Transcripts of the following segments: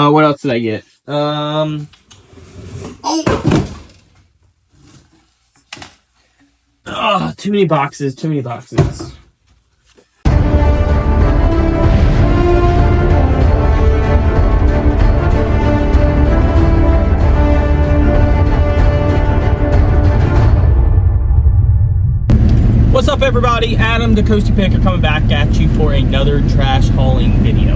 What else did I get? Too many boxes, too many boxes. What's up, everybody? Adam, the Coasty Picker, coming back at you for another trash hauling video.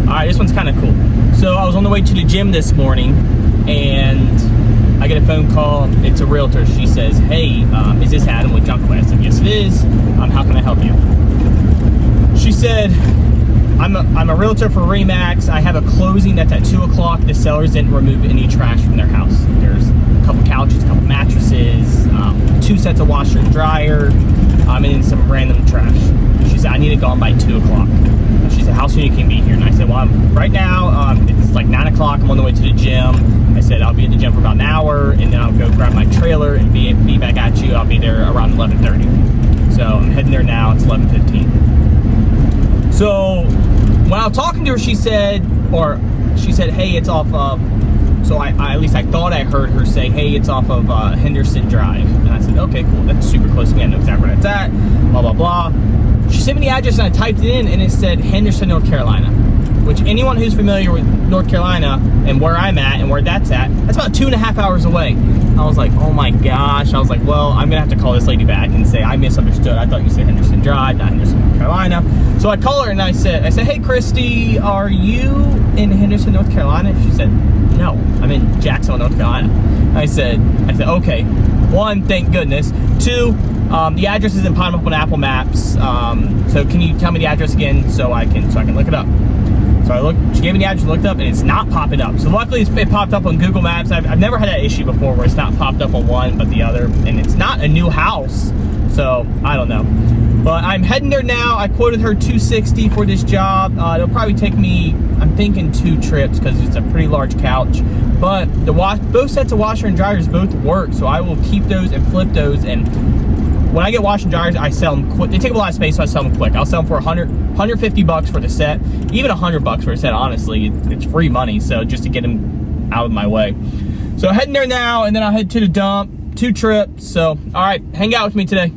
Alright, this one's kind of cool. So I was on the way to the gym this morning, and I get a phone call. It's a realtor. She says, hey, is this Adam with Junk Away? I said, yes, it is. How can I help you? She said, I'm a realtor for Remax. I have a closing that's at 2 o'clock. The sellers didn't remove any trash from their house. There's a couple couches, a couple mattresses, 2 sets of washer and dryer, and then some random trash. She said, I need it gone by 2 o'clock. She said, how soon you can be here? And I said, well, right now, it's like 9 o'clock. I'm on the way to the gym. I said, I'll be at the gym for about an hour, and then I'll go grab my trailer and be back at you. I'll be there around 11:30. So I'm heading there now. It's 11:15. So when I was talking to her, she said, hey, it's off of, so I at least I thought I heard her say, hey, it's off of Henderson Drive. And I said, okay, cool. That's super close to me. I know exactly where that's at, blah, blah, blah. She sent me the address, and I typed it in, and it said Henderson, North Carolina, which anyone who's familiar with North Carolina and where I'm at and where that's at, that's about 2.5 hours away. I was like, oh my gosh. I was like, well, I'm gonna have to call this lady back and say, I misunderstood. I thought you said Henderson Drive, not Henderson, North Carolina. So I call her and I said, hey, Christy, are you in Henderson, North Carolina? She said, no, I'm in Jacksonville, North Carolina. I said, okay. 1, thank goodness. 2, the address isn't popping up on Apple Maps. So can you tell me the address again so I can look it up? So I looked, she gave me the address, looked up, and it's not popping up. So luckily it popped up on Google Maps. I've never had that issue before where it's not popped up on one but the other, and it's not a new house. So I don't know. But I'm heading there now. I quoted her $260 for this job. It'll probably take me, I'm thinking 2 trips because it's a pretty large couch. But both sets of washer and dryers both work, so I will keep those and flip those. And when I get washer and dryers, I sell them quick. They take up a lot of space, so I sell them quick. I'll sell them for $150 for the set, even $100 for a set. Honestly, it's free money. So just to get them out of my way. So heading there now, and then I'll head to the dump. 2 trips. So all right, hang out with me today.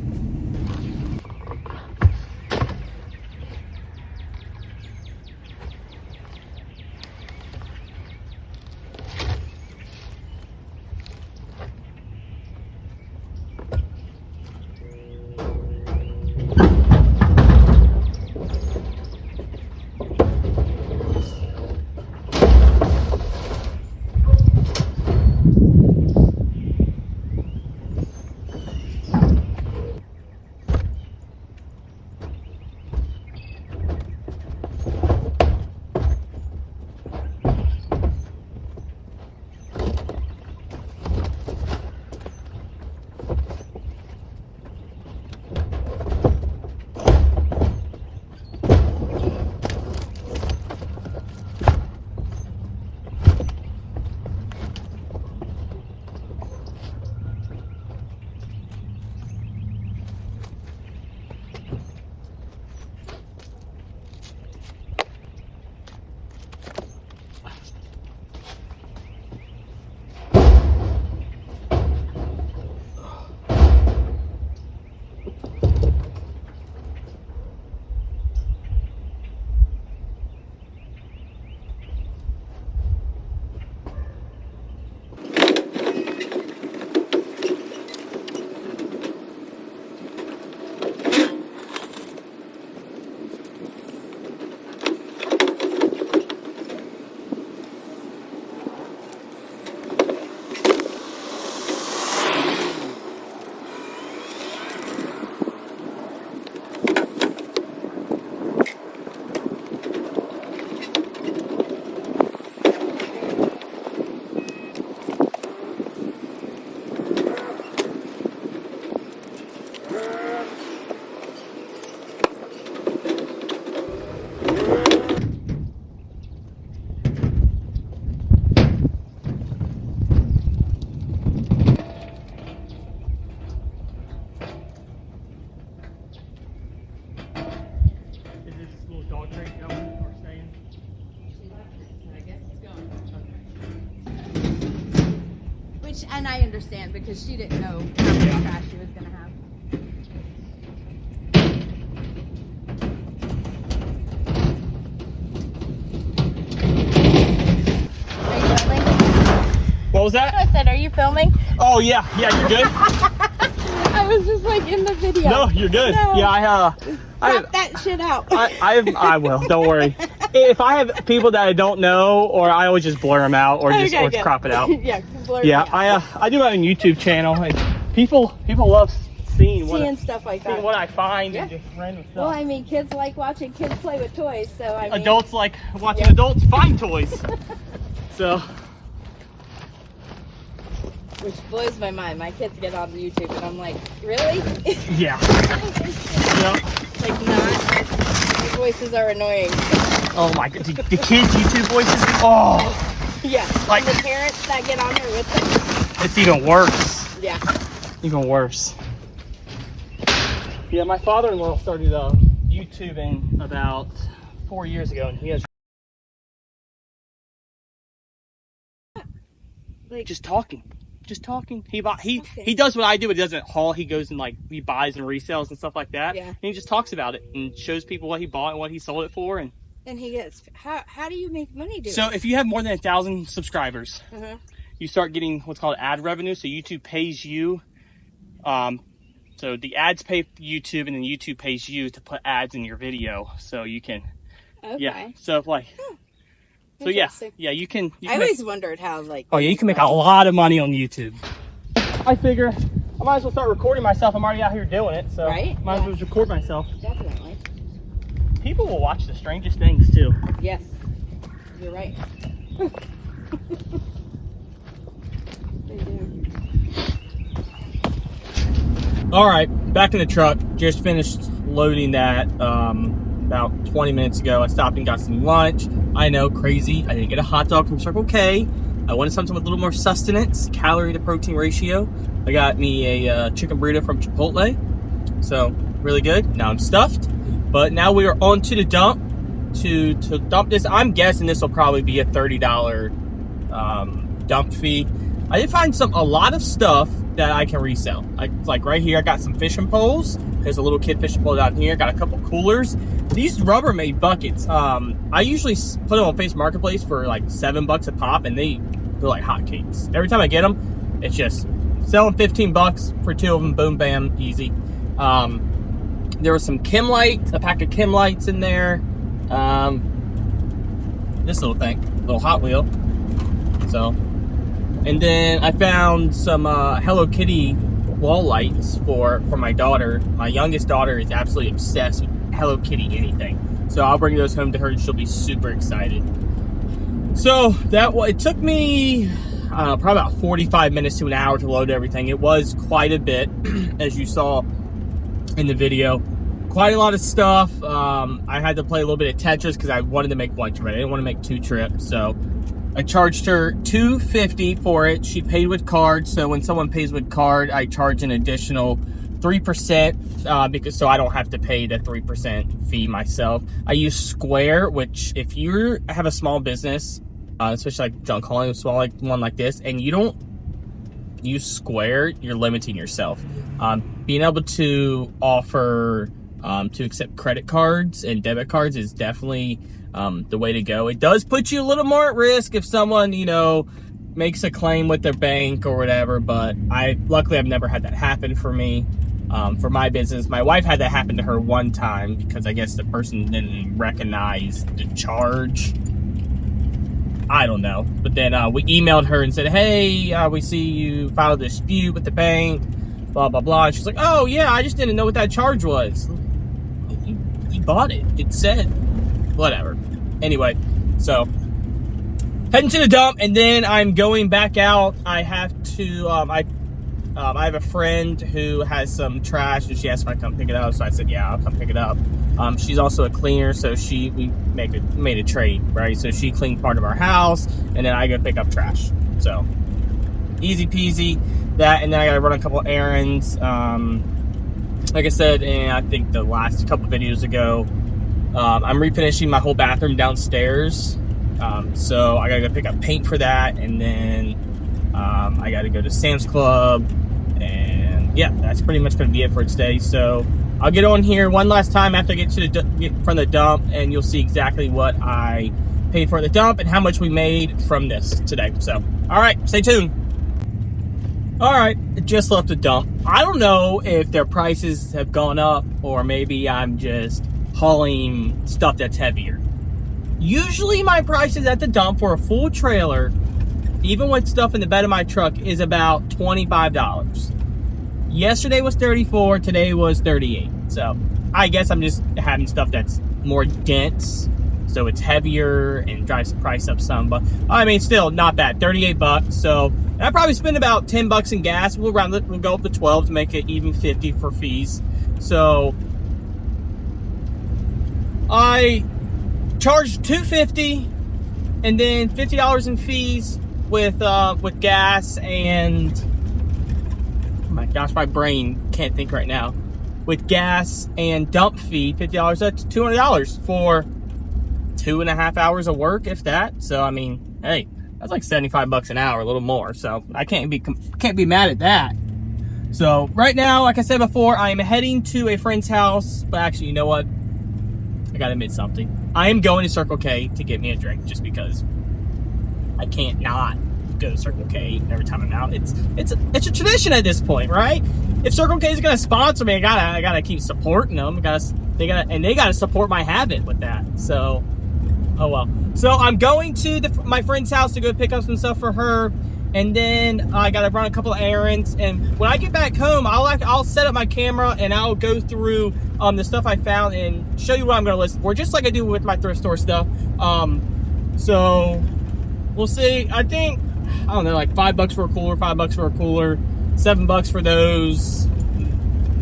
And I understand because she didn't know how much trash she was gonna have. Are you filming? What was that? I said, are you filming? Oh yeah, you're good. I was just like in the video. No, you're good. No. Yeah, Crop that shit out. I will. Don't worry. If I have people that I don't know, or I always just blur them out, or just Okay, crop it out. Yeah, blur Yeah, it out. I do have a YouTube channel, and people love seeing stuff like that. what I find Yeah. and just random stuff. Well, I mean, kids like watching kids play with toys, so I mean, Adults like watching Yeah. adults find toys. So. which blows my mind. My kids get on YouTube, and I'm like, really? Yeah. Like not. My voices are annoying. Oh my god, the kids' YouTube voices. Oh, Yeah. Like- and the parents that get on there with them. it's even worse. Yeah. Even worse. Yeah, my father-in-law started YouTubing about 4 years ago, and he has Like just talking. He does what I do, but he doesn't haul. He goes and like he buys and resells and stuff like that. Yeah. And he just talks about it and shows people what he bought and what he sold it for. And he gets. How do you make money doing? so if you have more than 1,000 subscribers, you start getting what's called ad revenue. So YouTube pays you. So the ads pay YouTube, and then YouTube pays you to put ads in your video, so you can. Okay. Yeah. So if like. So yeah, Interesting. you can. I always wondered how like. Oh yeah, you can make a lot of money on YouTube. I figure I might as well start recording myself. I'm already out here doing it, so Right? might as well just record myself. Definitely. People will watch the strangest things too. Yes. You're right. They do. All right, back in the truck. Just finished loading that about 20 minutes ago. I stopped and got some lunch. I know, crazy. I didn't get a hot dog from Circle K. I wanted something with a little more sustenance, calorie to protein ratio. I got me a chicken burrito from Chipotle. So, really good. Now I'm stuffed. But now we are on to the dump. To dump this, I'm guessing this will probably be a $30 dump fee. I did find a lot of stuff that I can resell. Like right here, I got some fishing poles. There's a little kid fishing pole down here. Got a couple coolers. These Rubbermaid buckets, I usually put them on Facebook Marketplace for like $7 a pop, and they're like hotcakes. Every time I get them, it's just selling $15 for 2 of them. Boom, bam, easy. There was some Kim lights, a pack of Kim lights in there. This little thing, little Hot Wheel. So. And then I found some Hello Kitty wall lights for my daughter. My youngest daughter is absolutely obsessed with Hello Kitty anything. So I'll bring those home to her and she'll be super excited. So it took me probably about 45 minutes to an hour to load everything. It was quite a bit, as you saw in the video. Quite a lot of stuff. I had to play a little bit of Tetris because I wanted to make one trip. I didn't want to make 2 trips. So I charged her $2.50 for it. She paid with card, so when someone pays with card, I charge an additional 3% so I don't have to pay the 3% fee myself. I use Square, which if you have a small business, especially like junk hauling, a small one like this, and you don't use Square, you're limiting yourself. Being able to offer to accept credit cards and debit cards is definitely the way to go. It does put you a little more at risk if someone, makes a claim with their bank or whatever, but luckily I've never had that happen for me. For my business, my wife had that happen to her one time because I guess the person didn't recognize the charge. I don't know. But then we emailed her and said, hey, we see you filed a dispute with the bank, blah, blah, blah. And she's like, oh, yeah, I just didn't know what that charge was. You bought it. It said, whatever. Anyway, so heading to the dump, and then I'm going back out. I have to, I have a friend who has some trash, and she asked if I come pick it up. So I said, yeah, I'll come pick it up. She's also a cleaner, so we made a trade, right? So she cleaned part of our house, and then I go pick up trash. So easy peasy. That, and then I gotta run a couple errands. Like I said, and I think the last couple videos ago, I'm refinishing my whole bathroom downstairs. So I gotta go pick up paint for that, and then I got to go to Sam's Club, and yeah, that's pretty much going to be it for today. So I'll get on here one last time after I get to get from the dump, and you'll see exactly what I paid for the dump and how much we made from this today. So, all right, stay tuned. All right, just left the dump. I don't know if their prices have gone up or maybe I'm just hauling stuff that's heavier. Usually my prices at the dump for a full trailer, even with stuff in the bed of my truck, is about $25. Yesterday was $34, today was $38. So I guess I'm just having stuff that's more dense, so it's heavier and drives the price up some. But I mean, still not bad. 38 bucks. So I probably spend about 10 bucks in gas. We'll round it. We'll go up to 12 to make it even 50 for fees. So I charged $250 and then $50 in fees with gas and, oh my gosh, my brain can't think right now. With gas and dump fee, $50, that's $200 for 2.5 hours of work, if that. So I mean, hey, that's like 75 bucks an hour, a little more. So I can't be mad at that. So right now, like I said before, I am heading to a friend's house. But actually, you know what? I gotta admit something. I am going to Circle K to get me a drink, just because I can't not go to Circle K every time I'm out. It's a tradition at this point, right? If Circle K is gonna sponsor me, I gotta keep supporting them. They gotta support my habit with that. So, oh well. So I'm going to my friend's house to go pick up some stuff for her, and then I gotta run a couple of errands. And when I get back home, I'll set up my camera and I'll go through the stuff I found and show you what I'm gonna listen for, just like I do with my thrift store stuff. So we'll see. I think, I don't know, like $5 for a cooler, $5 for a cooler, $7 for those,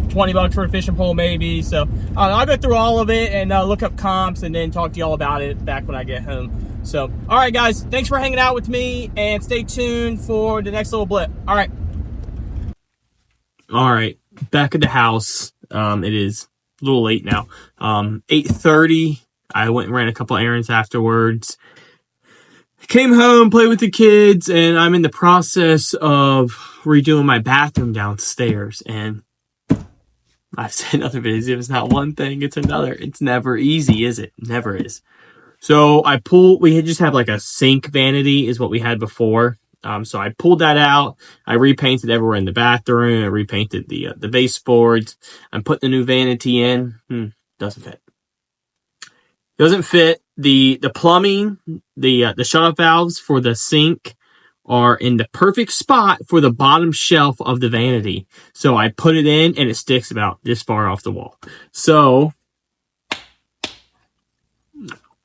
$20 for a fishing pole maybe. So I'll go through all of it and look up comps and then talk to y'all about it back when I get home. So, all right, guys, thanks for hanging out with me, and stay tuned for the next little blip. All right, back at the house. It is a little late now. 8:30. I went and ran a couple errands afterwards. Came home, played with the kids, and I'm in the process of redoing my bathroom downstairs. And I've said in other videos, if it's not one thing, it's another. It's never easy, is it? Never is. So we just have like a sink vanity is what we had before. So I pulled that out. I repainted everywhere in the bathroom. I repainted the baseboards. I'm putting the new vanity in. Doesn't fit. Doesn't fit. The plumbing, the shut-off valves for the sink are in the perfect spot for the bottom shelf of the vanity. So I put it in and it sticks about this far off the wall. So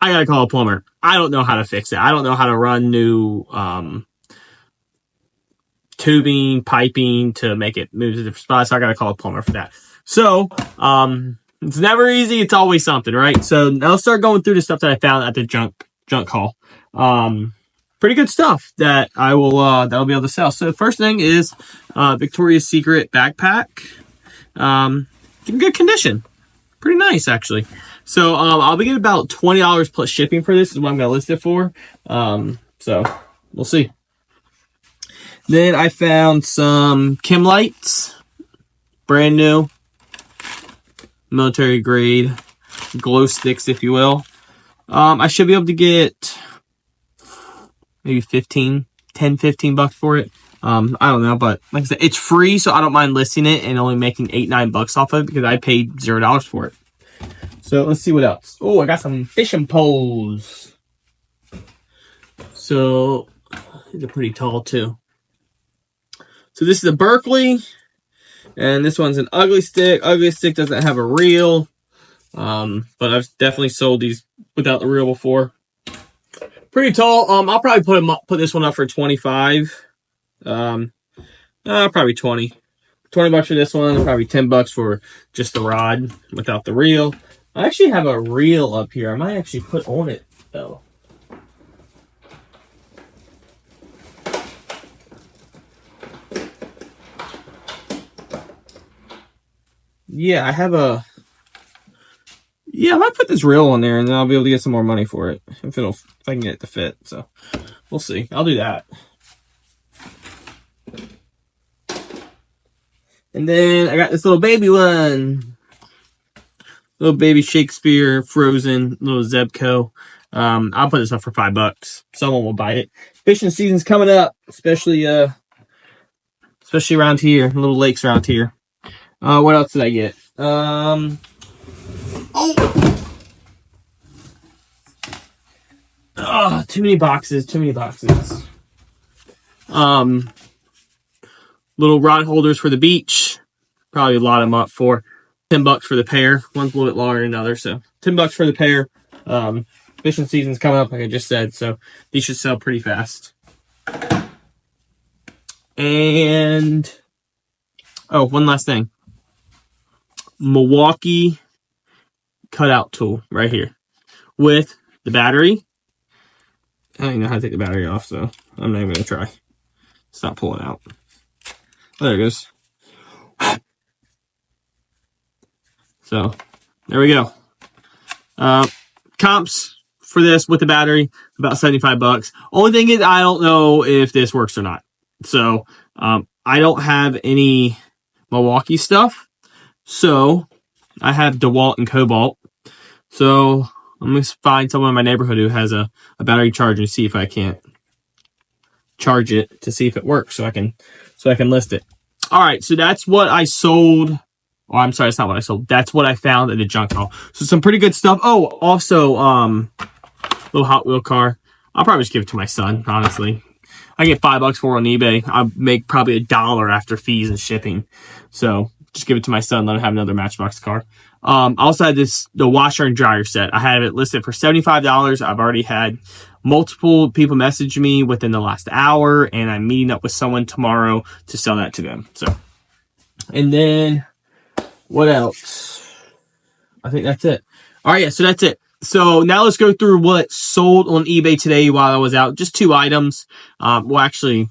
I gotta call a plumber. I don't know how to fix it. I don't know how to run new tubing, piping to make it move to different spots. So I gotta call a plumber for that. So it's never easy. It's always something, right? So I'll start going through the stuff that I found at the junk haul. Pretty good stuff that I will that'll be able to sell. So the first thing is Victoria's Secret backpack. In good condition. Pretty nice, actually. So I'll be getting about $20 plus shipping for this, is what I'm going to list it for. So we'll see. Then I found some Kim lights. Brand new. Military grade. Glow sticks, if you will. I should be able to get maybe 10, 15 bucks for it. I don't know, but like I said, it's free, so I don't mind listing it and only making $8, $9 off of it because I paid $0 for it. So let's see what else. Oh, I got some fishing poles. So these are pretty tall too. So this is a Berkeley, and this one's an ugly stick. Ugly stick doesn't have a reel, but I've definitely sold these without the reel before. Pretty tall. I'll probably put this one up for 25. Probably 20. 20 bucks for this one, probably 10 bucks for just the rod without the reel. I actually have a reel up here. I might actually put on it though. Yeah, I might put this reel on there and then I'll be able to get some more money for it if I can get it to fit. So we'll see. I'll do that. And then I got this little baby one. Little baby Shakespeare frozen little Zebco. I'll put this up for $5. Someone will buy it. Fishing season's coming up, especially around here, little lakes around here. What else did I get? Oh, too many boxes. Little rod holders for the beach. Probably lot them up for $10 for the pair. One's a little bit longer than another, so $10 for the pair. Fishing season's coming up, like I just said, so these should sell pretty fast. And one last thing. Milwaukee cutout tool right here with the battery. I don't even know how to take the battery off, so I'm not even gonna try. It's not pulling out. Oh, there it goes. So there we go. Comps for this with the battery, about $75. Only thing is, I don't know if this works or not. So I don't have any Milwaukee stuff. So I have DeWalt and Cobalt. So I'm going to find someone in my neighborhood who has a battery charger and see if I can't charge it to see if it works so I can list it. All right, so that's what I sold. Oh, I'm sorry, that's not what I sold. That's what I found at the junk haul. So some pretty good stuff. Oh, also, little Hot Wheel car. I'll probably just give it to my son, honestly. I get $5 for it on eBay. I'll make probably $1 after fees and shipping. So just give it to my son, let him have another Matchbox car. I also had the washer and dryer set. I have it listed for $75. I've already had multiple people message me within the last hour, and I'm meeting up with someone tomorrow to sell that to them. So, and then what else? I think that's it. All right, yeah, so that's it. So now let's go through what sold on eBay today while I was out. Just 2 items. Well, actually,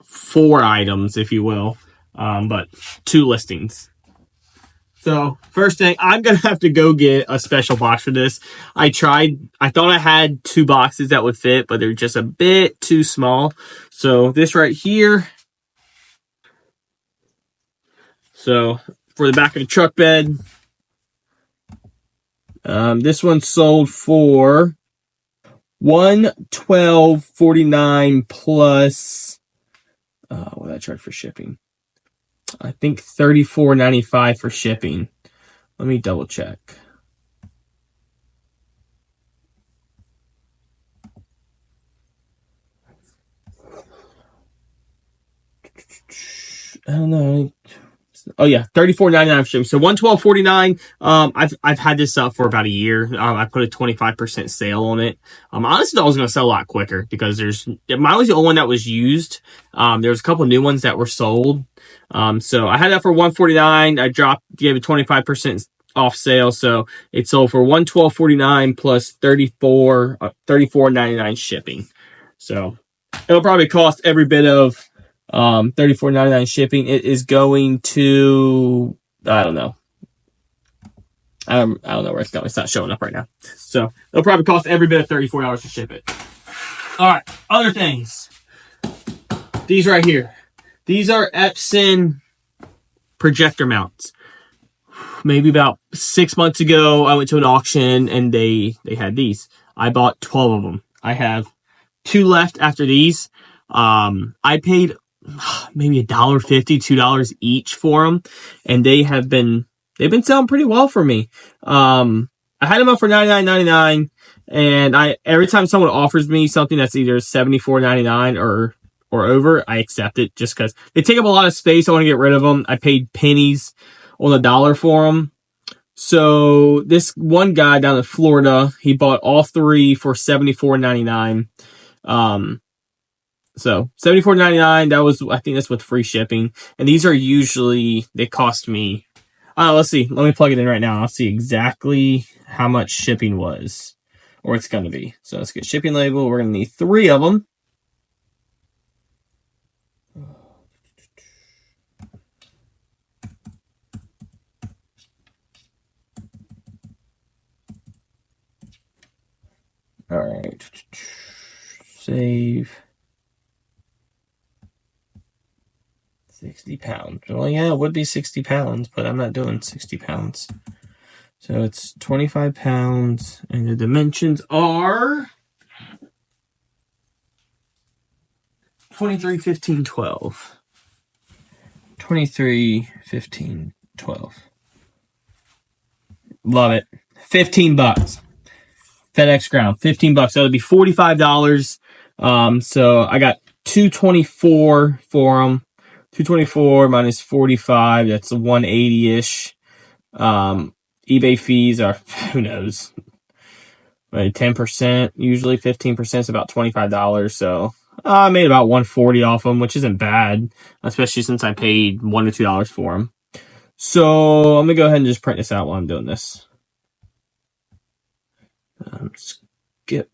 4 items, if you will, but 2 listings. So first thing, I'm going to have to go get a special box for this. I thought I had 2 boxes that would fit, but they're just a bit too small. So this right here. So for the back of the truck bed, this one sold for $112.49 plus, what did I charge for shipping? I think $34.95 for shipping. Let me double check. I don't know. Oh yeah, $34.99 for shipping. So $112.49. I've had this up for about a year. I put a 25% sale on it. Honestly, I was going to sell a lot quicker because mine was the only one that was used. There was a couple new ones that were sold. So I had that for $149. I gave it 25% off sale, so it sold for $112.49 plus $34.99 shipping. So it'll probably cost every bit of $34.99 shipping. It is going to, I don't know. I don't know where it's going. It's not showing up right now. So it'll probably cost every bit of $34 to ship it. All right, other things. These right here. These are Epson projector mounts. Maybe about 6 months ago, I went to an auction and they had these. I bought 12 of them. I have 2 left after these. I paid maybe $1.50, $2 each for them, and they've been selling pretty well for me. I had them up for $99.99, and every time someone offers me something that's either $74.99 or over, I accept it just because they take up a lot of space. I want to get rid of them. I paid pennies on the dollar for them. So this one guy down in Florida, he bought all 3 for $74.99. So $74.99, I think that's with free shipping. And these are usually, they cost me, let's see, let me plug it in right now. I'll see exactly how much shipping was, or it's going to be. So let's get shipping label. We're going to need 3 of them. All right. Save. 60 pounds. Well, yeah, it would be 60 pounds, but I'm not doing 60 pounds. So it's 25 pounds, and the dimensions are 23, 15, 12. 23, 15, 12. Love it. 15 bucks. FedEx Ground, 15 bucks. That would be $45. So I got 224 for them. 224 minus 45, that's 180-ish. eBay fees are, who knows, right, 10%, usually 15% is about $25. So I made about 140 off them, which isn't bad, especially since I paid $1 to $2 for them. So I'm gonna go ahead and just print this out while I'm doing this. Skip.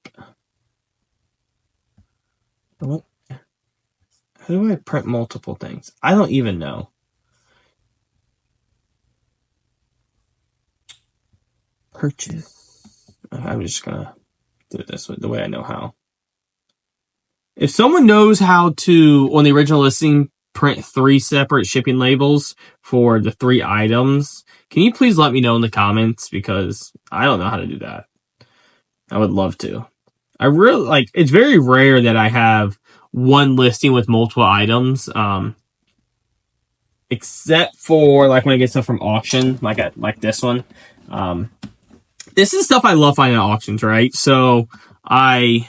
What? How do I print multiple things? I don't even know. Purchase. I'm just gonna do it this way, the way I know how. If someone knows how to, on the original listing, print 3 separate shipping labels for the 3 items, can you please let me know in the comments? Because I don't know how to do that. I would love to. I really like, it's very rare that I have one listing with multiple items, except for like when I get stuff from auction, like this one. This is stuff I love finding at auctions, right? So I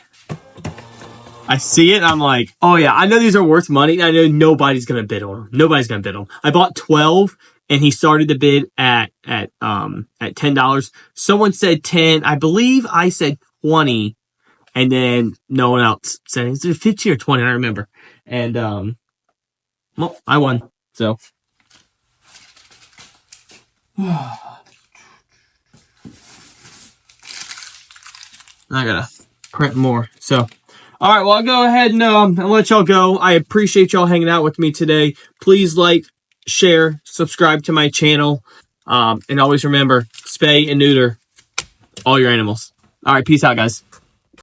see it, and I'm like, oh yeah, I know these are worth money, and I know nobody's gonna bid on them. Nobody's gonna bid on them. I bought 12, and he started the bid at $10. Someone said 10. I believe I said 20, and then no one else said it. Is it 50 or 20? I don't remember. And well, I won. So I gotta print more. So, all right, well, I'll go ahead and I'll let y'all go. I appreciate y'all hanging out with me today. Please like, share, subscribe to my channel. And always remember, spay and neuter all your animals. All right, peace out, guys.